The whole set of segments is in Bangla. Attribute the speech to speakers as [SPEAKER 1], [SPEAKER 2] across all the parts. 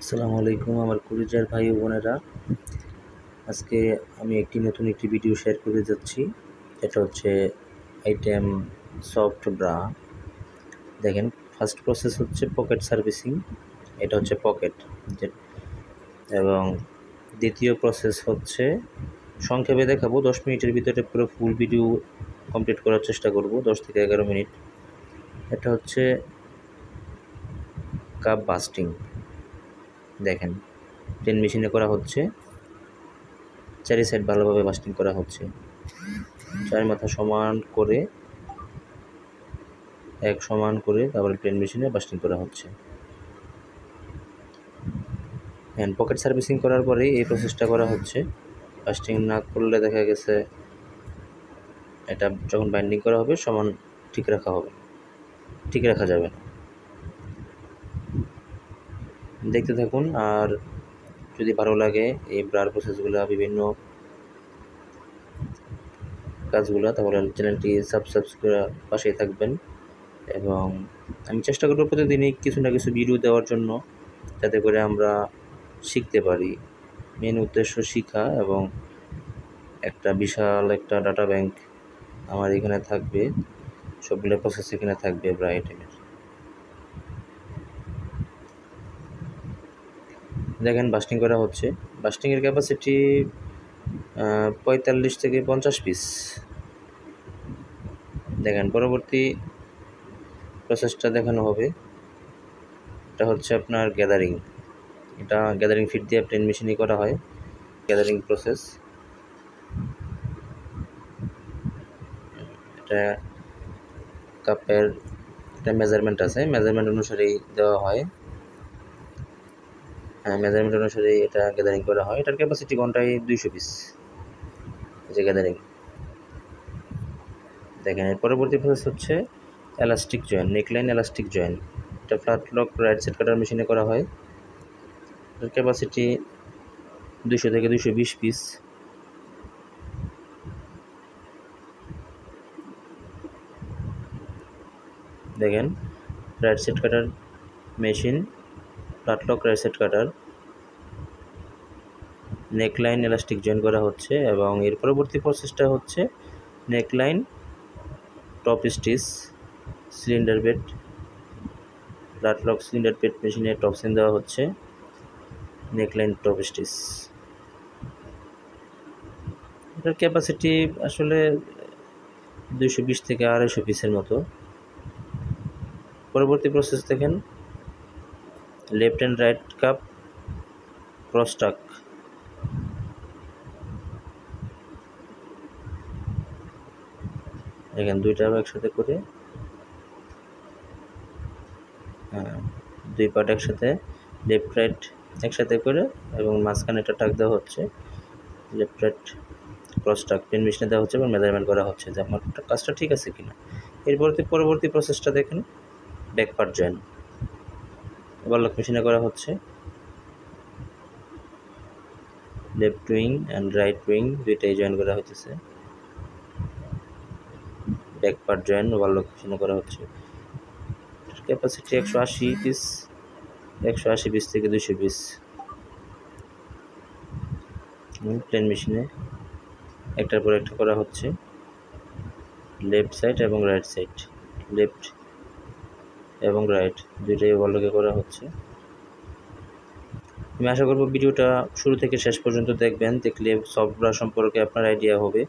[SPEAKER 1] আসসালামু আলাইকুম আমার কুরিজার ভাই ও বোনেরা। আজকে আমি নতুন একটি ভিডিও শেয়ার করে যাচ্ছি। এটা হচ্ছে আইটেম সফট ব্রা। দেখেন, ফার্স্ট প্রসেস হচ্ছে পকেট সার্ভিসিং, এটা হচ্ছে পকেট। এবং দ্বিতীয় প্রসেস হচ্ছে সংক্ষেপে দেখাবো, 10 মিনিটের ভিতরে পুরো ফুল ভিডিও কমপ্লিট করার চেষ্টা করব, 10 থেকে 11 মিনিট। এটা হচ্ছে কাপ বাস্টিং। দেখেন, পেন মেশিনে করা হচ্ছে, চারি সাইড ভালোভাবে বাস্টিং করা হচ্ছে, চার মাথা সমান করে তারপরে প্লেন মেশিনে বাস্টিং করা হচ্ছে। হ্যান্ড পকেট সার্ভিসিং করার পরে এই প্রসেসটা করা হচ্ছে। বাস্টিং না করলে দেখা গেছে এটা যখন বাইন্ডিং করা হবে সমান ঠিক রাখা যাবে না। দেখতে থাকুন, আর যদি ভালো লাগে এই ব্রার প্রসেসগুলো, বিভিন্ন কাজগুলো, তাহলে চ্যানেলটি সাবস্ক্রাইব করে পাশেই থাকবেন। এবং আমি চেষ্টা করব প্রতিদিনই কিছু না কিছু ভিডিও দেওয়ার জন্য, যাতে করে আমরা শিখতে পারি। মেন উদ্দেশ্য শিখা, এবং বিশাল একটা ডাটা ব্যাংক আমার এখানে থাকবে, সবগুলো প্রসেস এখানে থাকবে ব্রা আইটেমের। দেখেন, বাস্টিং করা হচ্ছে। বাস্টিংয়ের ক্যাপাসিটি 45 থেকে 50 পিস। দেখেন, পরবর্তী প্রসেসটা দেখানো হবে। এটা হচ্ছে আপনার গ্যাদারিং। এটা গ্যাদারিং ফিট দিয়ে প্লেন মেশিনে করা হয়, গ্যাদারিং প্রসেস। এটা কাপের একটা মেজারমেন্ট আছে, মেজারমেন্ট অনুসারেই দেওয়া হয়। মেজারমেন্ট অনুসারে এটা গ্যাদারিং করা হয়। এটার ক্যাপাসিটি ঘন্টায় 200 পিস। এই যে গ্যাদারিং। দেখেন, এর পরবর্তী প্রসেস হচ্ছে elastic joint, neckline elastic joint. এটা ফ্ল্যাট লক রাইট সাইড কাটার মেশিনে করা হয়। এর ক্যাপাসিটি 200 থেকে 220 পিস। দেখেন, right side cutter machine, flat lock right side cutter, neckline elastic joint করা হচ্ছে। এবং এর পরবর্তী প্রসেসটা হচ্ছে neckline top stitch, cylinder bed, flat lock cylinder bed মেশিনে টপ সিন দেওয়া হচ্ছে, নেকলাইন টপ স্টিচ। এটার ক্যাপাসিটি আসলে 220 থেকে 250 পিসের মতো। পরবর্তী প্রসেস দেখেন, left and right cup cross tack. দেখেন, দুইটা একসাথে করে, দুই পার্ট একসাথে, লেফট রাইট একসাথে করে, এবং মাঝখানে একটা টাক দেওয়া হচ্ছে, লেফট রাইট ক্রস টাক পেন মেশিনে দেওয়া হচ্ছে, এবং মেজারমেন্ট করা হচ্ছে যে আমার কাজটা ঠিক আছে কিনা। পরবর্তী প্রসেসটা দেখেন, ব্যাক পার্ট জয়েন ওভারলক মেশিনে করা হচ্ছে। Left wing and right wing দুইটাই জয়েন করা হইতেছে। ব্যাক পার্ট জয়েন ওভারলক মেশিনে করা হচ্ছে। ক্যাপাসিটি 180 পিস, 180 পিস থেকে 200 পিস। প্লেন মেশিনে একটার পর একটা করা হচ্ছে, লেফট সাইড এবং রাইট সাইড, লেফট এবং রাইট দুইটাই ওভারলকে করা হচ্ছে। আমি আশা করব ভিডিওটা শুরু থেকে শেষ পর্যন্ত দেখবেন, দেখলে সফট ব্রা সম্পর্কে আপনার আইডিয়া হবে।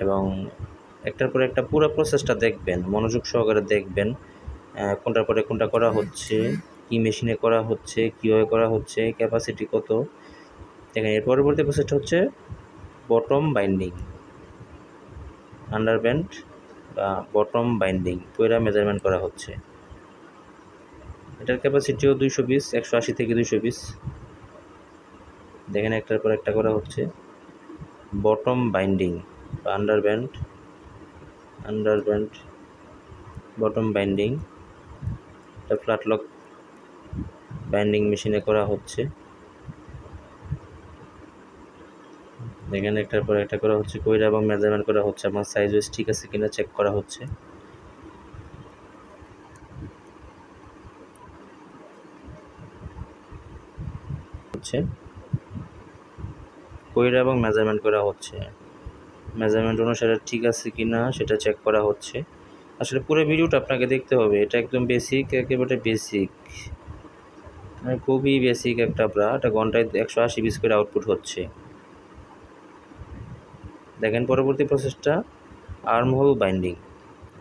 [SPEAKER 1] এবং একটার পর একটা পুরো প্রসেসটা দেখবেন, মনোযোগ সহকারে দেখবেন, কোনটার পরে কোনটা করা হচ্ছে, কি মেশিনে করা হচ্ছে, কীভাবে করা হচ্ছে, ক্যাপাসিটি কত। দেখেন, এর পরবর্তী প্রসেসটা হচ্ছে বটম বাইন্ডিং, আন্ডারব্যান্ড বা বটম বাইন্ডিং পয়রা মেজারমেন্ট করা হচ্ছে। এটার ক্যাপাসিটিও 200 পিস, 180 থেকে 200 পিস। দেখেন, একটার পর একটা করা হচ্ছে, বটম বাইন্ডিং বা আন্ডারব্যান্ড বটম বাইন্ডিং। এটা ফ্ল্যাট লক বাইন্ডিং মেশিনে করা হচ্ছে। এখানে একটার পর একটা করা হচ্ছে, কইরা এবং মেজারমেন্ট করা হচ্ছে, আমার সাইজ ওয়াইজ ঠিক আছে কিনা চেক করা হচ্ছে। হচ্ছে কইরা এবং মেজারমেন্ট করা হচ্ছে, মেজারমেন্ট অনুসারে ঠিক আছে কি না সেটা চেক করা হচ্ছে। আসলে পুরো ভিডিওটা আপনাকে দেখতে হবে, এটা একদম বেসিক, একেবারে বেসিক, মানে খুবই বেসিক একটা ব্রা। এটা ঘন্টায় 180 পিস করে আউটপুট হচ্ছে। দেখেন পরবর্তী প্রসেসটা আর্মহোল বাইন্ডিং।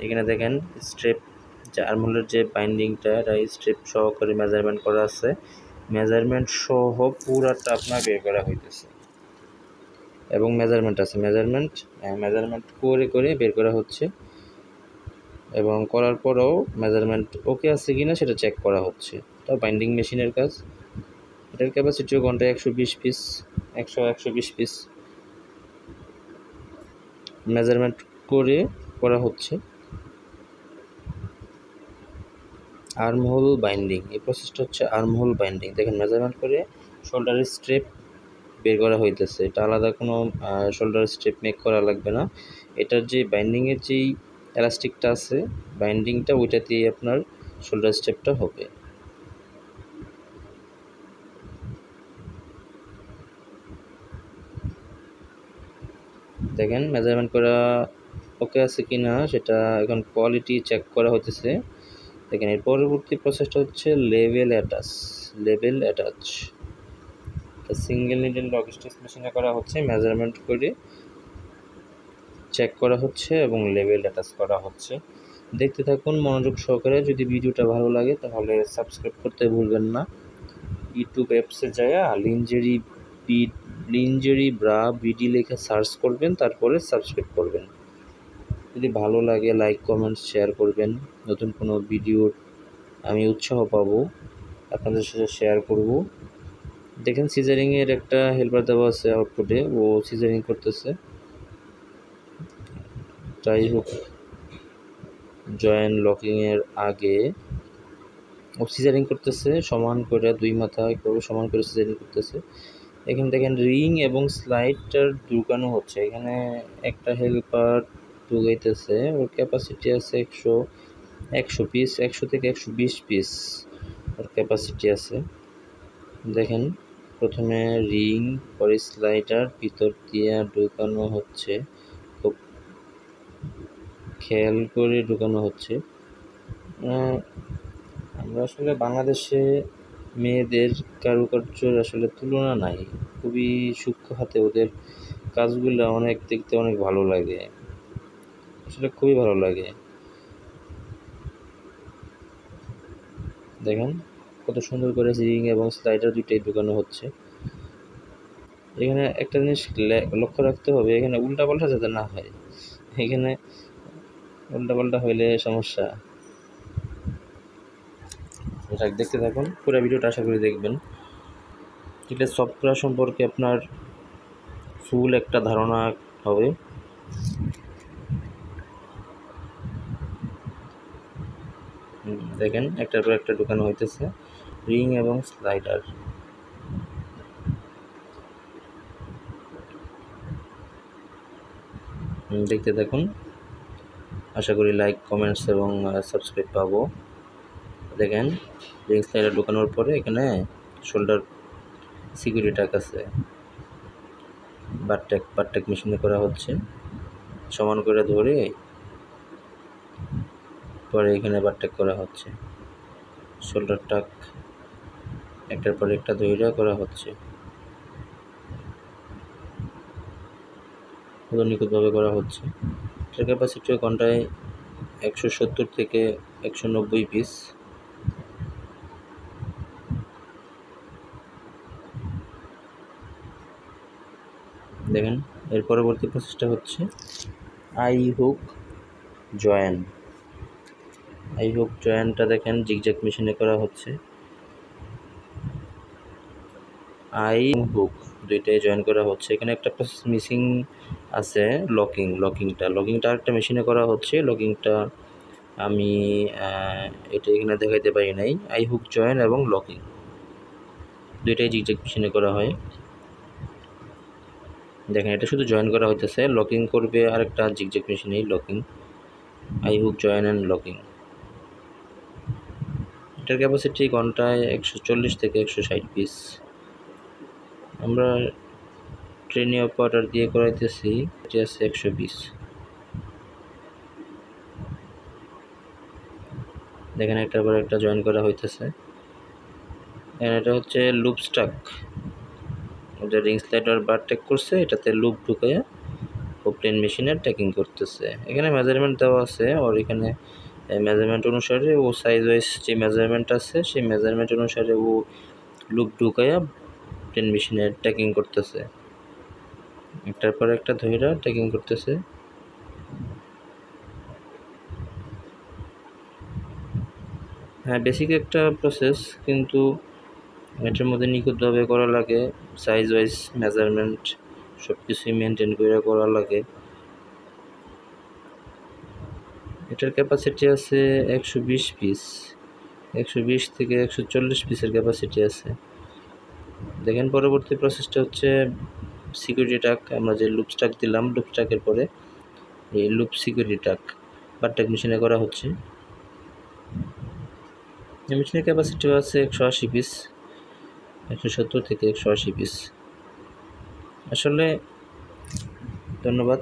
[SPEAKER 1] এখানে দেখেন স্ট্রেপ, যে আর্মহোলের যে বাইন্ডিংটা এটা স্ট্রেপ সহকারে মেজারমেন্ট করা আছে, মেজারমেন্ট সহ পুরাটা আপনার বের করা হইতেছে এবং মেজারমেন্ট আছে, মেজারমেন্ট করে করে বের করা হচ্ছে এবং করার পরেও মেজারমেন্ট ওকে আছে কিনা সেটা চেক করা হচ্ছে। তাও বাইন্ডিং মেশিনের কাজ। এটার ক্যাপাসিটিও ঘন্টায় 120 পিস, 120 পিস মেজারমেন্ট করে করা হচ্ছে। আর্মহোল বাইন্ডিং, এই প্রসেসটা হচ্ছে আর্মহোল বাইন্ডিং। দেখেন মেজারমেন্ট করে শোল্ডারের স্ট্রেপ বের করা হইতেছে, এটা আলাদা কোনো শোল্ডারের স্ট্রেপ মেক করা লাগবে না। এটার যে বাইন্ডিংয়ের যেই এলাস্টিকটা আছে, বাইন্ডিংটা ওইটা দিয়ে আপনার শোল্ডার স্ট্রেপটা হবে। দেখেন মেজারমেন্ট করা ওকে আছে কি না সেটা এখন কোয়ালিটি চেক করা হতেছে। দেখেন এর পরবর্তী প্রসেসটা হচ্ছে level attach. Single needle lock stitch মেশিনে করা হচ্ছে, মেজারমেন্ট করে চেক করা হচ্ছে এবং লেভেল অ্যাটাচ করা হচ্ছে। দেখতে থাকুন মনোযোগ সহকারে। যদি ভিডিওটা ভালো লাগে তাহলে সাবস্ক্রাইব করতে ভুলবেন না। ইউটিউব অ্যাপসে যায় লিঞ্জেরি ব্রা বিডি লিখে সার্চ করবেন, তারপরে সাবস্ক্রাইব করবেন। যদি ভালো লাগে লাইক কমেন্ট শেয়ার করবেন। নতুন কোনো ভিডিওর আমি উৎসাহ পাবো, আপনাদের সাথে শেয়ার করব। দেখেন সিজারিংয়ের একটা হেল্পার দেওয়া আছে আউটপুটে, ও সিজারিং করতেছে। যাই হোক, জয়েন্ট লকিংয়ের আগে ও সিজারিং করতেছে, সমান করে দুই মাথা করে সমান করে সিজারিং করতেছে। এখানে দেখেন রিং এবং স্লাইডটার ঢুকানো হচ্ছে। এখানে একটা হেল্পার ঢুকাইতেছে, ওর ক্যাপাসিটি আছে 100 পিস, 100 থেকে 120 পিস ওর ক্যাপাসিটি আছে। দেখেন প্রথমে রিং, পরে স্লাইডার ভিতর দিয়ে ঢুকানো হচ্ছে, খুব খেয়াল করে ঢুকানো হচ্ছে। আমরা আসলে বাংলাদেশে মেয়েদের কারুকার্যের আসলে তুলনা নাই, খুবই সূক্ষ্ম হাতে ওদের কাজগুলো অনেক দেখতে অনেক ভালো লাগে, আসলে খুবই ভালো লাগে। দেখেন কত সুন্দর করে রিং এবং স্লাইডার দুইটাই ঢুকানো হচ্ছে। এখানে একটা জিনিস লক্ষ্য রাখতে হবে, এখানে উল্টাপাল্টা যাতে না হয়। এখানে উল্টাপাল্টা হইলে সমস্যা। এটা দেখতে থাকুন পুরো ভিডিওটা, আশা করি দেখবেন। এটা সফটওয়্যার সম্পর্কে আপনার ফুল একটা ধারণা হবে। দেখেন একটার পর একটা ঢুকানো হইতেছে রিং এবং স্লাইডার। দেখতে থাকুন, আশা করি লাইক কমেন্টস এবং সাবস্ক্রাইব পাবো। দেখেন রিং স্লাইডার ঢুকানোর পরে এখানে শোল্ডার সিকিউরিটি টাক আছে, বারটেক মেশিনে করা হচ্ছে। সমান করে ধরে পরে এখানে বারটেক করা হচ্ছে, শোল্ডার টাক একটার পর একটা ধরে করা হচ্ছে, নিখুঁতভাবে করা হচ্ছে। এটার ক্যাপাসিটি ঘন্টায় 170 থেকে 190 পিস। দেখেন এর পরবর্তী প্রসেসটা হচ্ছে আই হুক জয়েন্টটা দেখেন জিগজ্যাগ মেশিনে করা হচ্ছে। আই হুক দুইটাই জয়েন করা হচ্ছে। এখানে একটা প্রসেস মিসিং আছে, লকিংটা আরেকটা মেশিনে করা হচ্ছে। লকিংটা আমি এটা এখানে দেখাইতে পারি নাই। আই হুক জয়েন এবং লকিং দুইটাই জিগজ্যাগ মেশিনে করা হয়। দেখেন এটা শুধু জয়েন করা হইতেছে, লকিং করবে আরেকটা জিগজ্যাগ মেশিনেই। Locking, eye hook join and locking. এটার ক্যাপাসিটি ঘন্টায় 140 থেকে 160 পিস। আমরা ট্রেনি অপারেটর দিয়ে করাইতেছি, এটি আছে 120। দেখেন একটার পর একটা জয়েন করা হইতেছে। এটা হচ্ছে লুপ স্টাক, যে রিং স্লাইডার বার টেক করছে, এটাতে লুপ ঢুকাইয়া ও প্লেন মেশিনের ট্যাকিং করতেছে। এখানে মেজারমেন্ট দেওয়া আছে, আর এখানে মেজারমেন্ট অনুসারে ও সাইজ ওয়াইজ যে মেজারমেন্ট আছে সেই মেজারমেন্ট অনুসারে ও লুপ ঢুকাইয়া প্লেন মেশিনের ট্যাকিং করতেছে, একটার পর একটা ধইরা ট্যাকিং করতেছে। হ্যাঁ, বেসিক একটা প্রসেস, কিন্তু এটার মধ্যে নিখুঁতভাবে করা লাগে, সাইজ ওয়াইজ মেজারমেন্ট সব কিছুই মেনটেন করে করা লাগে। এটার ক্যাপাসিটি আছে 120 পিস, 120 থেকে 140 পিসের ক্যাপাসিটি আছে। দেখেন পরবর্তী প্রসেসটা হচ্ছে সিকিউরিটি টাক। আমরা যে লুপ স্টাক দিলাম, লুপ স্টাকের পরে এই লুপ সিকিউরিটি টাক বার টাক মেশিনে করা হচ্ছে। এই মেশিনের ক্যাপাসিটিও আছে 180 পিস, 170 থেকে 180 পিস। আসলে ধন্যবাদ।